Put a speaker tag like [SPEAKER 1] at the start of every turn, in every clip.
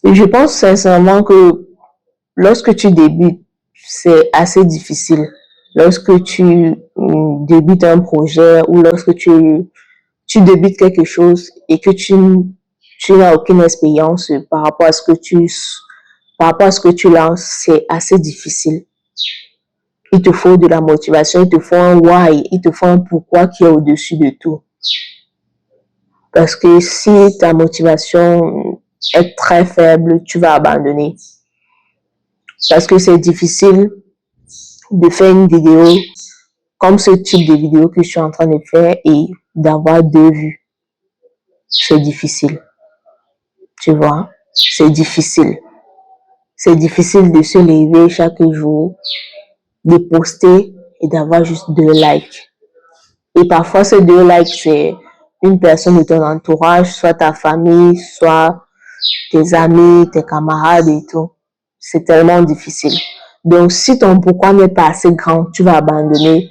[SPEAKER 1] Et je pense sincèrement que lorsque tu débutes, c'est assez difficile. Lorsque tu débutes un projet ou lorsque tu débutes quelque chose et que tu n'as aucune expérience par rapport à ce que tu lances, c'est assez difficile. Il te faut de la motivation, il te faut un why, il te faut un pourquoi qui est au-dessus de tout. Parce que si ta motivation est très faible, tu vas abandonner. Parce que c'est difficile de faire une vidéo comme ce type de vidéo que je suis en train de faire et d'avoir 2 vues. C'est difficile. Tu vois, c'est difficile. C'est difficile de se lever chaque jour, de poster et d'avoir juste 2 likes. Et parfois, ces 2 likes, c'est une personne de ton entourage, soit ta famille, soit tes amis, tes camarades et tout. C'est tellement difficile. Donc, si ton pourquoi n'est pas assez grand, tu vas abandonner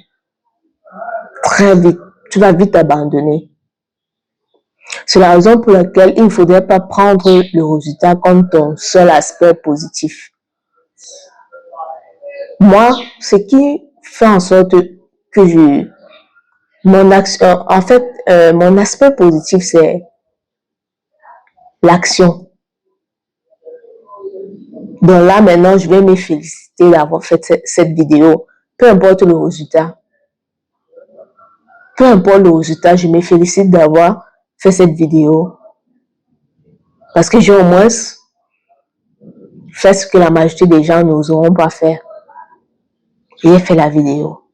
[SPEAKER 1] très vite. Tu vas vite abandonner. C'est la raison pour laquelle il ne faudrait pas prendre le résultat comme ton seul aspect positif. Moi, ce qui fait en sorte que mon action, en fait, mon aspect positif, c'est l'action. Donc là, maintenant, je vais me féliciter d'avoir fait cette vidéo. Peu importe le résultat. Peu importe le résultat, je me félicite d'avoir fait cette vidéo. Parce que j'ai au moins fait ce que la majorité des gens n'oseront pas faire. J'ai fait la vidéo.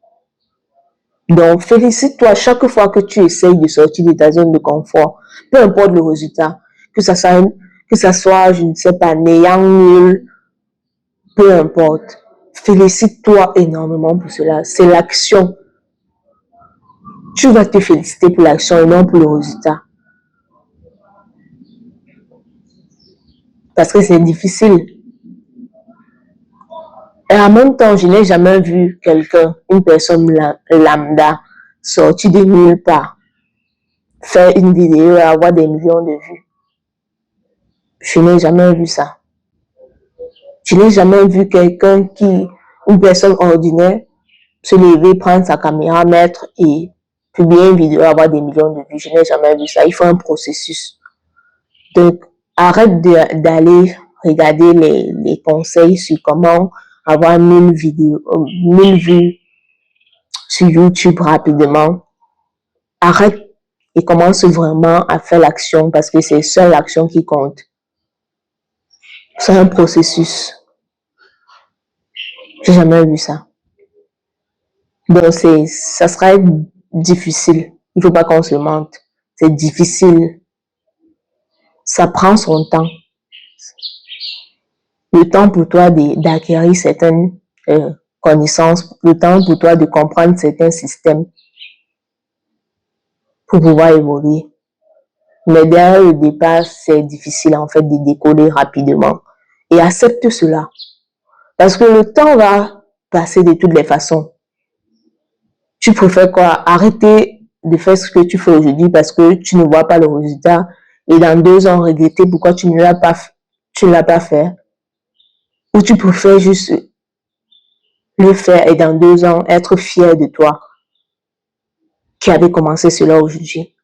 [SPEAKER 1] Donc, félicite-toi chaque fois que tu essayes de sortir de ta zone de confort. Peu importe le résultat. Que ça soit, je ne sais pas, néant, nul, peu importe. Félicite-toi énormément pour cela. C'est l'action. Tu vas te féliciter pour l'action et non pour le résultat. Parce que c'est difficile. Et en même temps, je n'ai jamais vu quelqu'un, une personne lambda, sortir de nulle part, faire une vidéo et avoir des millions de vues. Je n'ai jamais vu ça. Je n'ai jamais vu quelqu'un une personne ordinaire, se lever, prendre sa caméra, mettre et publier une vidéo, avoir des millions de vues. Je n'ai jamais vu ça. Il faut un processus. Donc, arrête d'aller regarder les conseils sur comment avoir 1000 vues sur YouTube rapidement. Arrête et commence vraiment à faire l'action parce que c'est seule l'action qui compte. C'est un processus. J'ai jamais vu ça. Donc, ça sera difficile. Il ne faut pas qu'on se mente. C'est difficile. Ça prend son temps. Le temps pour toi d'acquérir certaines connaissances, le temps pour toi de comprendre certains systèmes pour pouvoir évoluer. Mais derrière le départ, c'est difficile en fait de décoller rapidement. Et accepte cela. Parce que le temps va passer de toutes les façons. Tu préfères quoi? Arrêter de faire ce que tu fais aujourd'hui parce que tu ne vois pas le résultat et dans 2 ans regretter pourquoi tu ne l'as pas fait. Ou tu préfères juste le faire et dans 2 ans être fier de toi qui avait commencé cela aujourd'hui.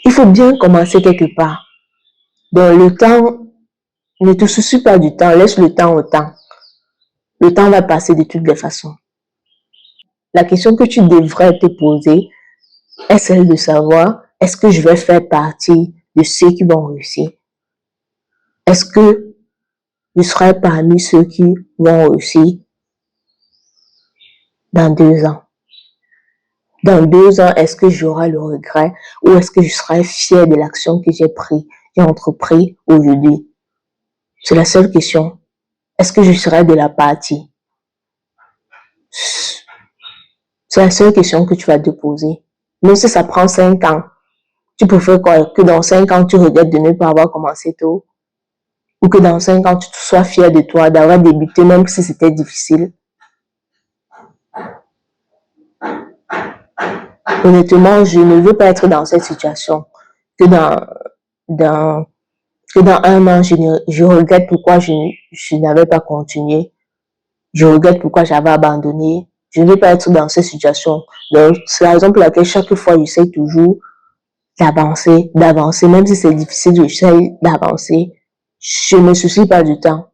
[SPEAKER 1] Il faut bien commencer quelque part. Donc le temps, ne te soucie pas du temps, laisse le temps au temps. Le temps va passer de toutes les façons. La question que tu devrais te poser est celle de savoir, est-ce que je vais faire partie de ceux qui vont réussir? Est-ce que je serai parmi ceux qui vont réussir dans 2 ans? Dans 2 ans, est-ce que j'aurai le regret ou est-ce que je serai fier de l'action que j'ai entrepris aujourd'hui? C'est la seule question. Est-ce que je serai de la partie? C'est la seule question que tu vas te poser. Même si ça prend 5 ans, tu préfères quoi? Que dans 5 ans, tu regrettes de ne pas avoir commencé tôt? Ou que dans 5 ans, tu sois fier de toi, d'avoir débuté même si c'était difficile? Honnêtement, je ne veux pas être dans cette situation. Que dans que dans un an, je regrette pourquoi je n'avais pas continué. Je regrette pourquoi j'avais abandonné. Je ne veux pas être dans cette situation. Donc, c'est la raison pour laquelle chaque fois, j'essaie toujours d'avancer, même si c'est difficile, j'essaie d'avancer. Je ne me soucie pas du temps.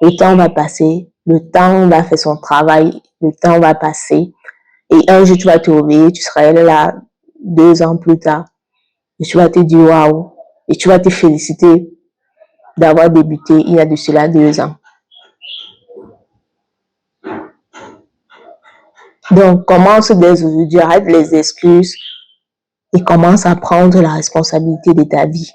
[SPEAKER 1] Le temps va passer, le temps va faire son travail, le temps va passer. Et un jour, tu vas te réveiller, tu seras là 2 ans plus tard. Et tu vas te dire waouh. Et tu vas te féliciter d'avoir débuté il y a de cela 2 ans. Donc, commence dès aujourd'hui, arrête les excuses et commence à prendre la responsabilité de ta vie.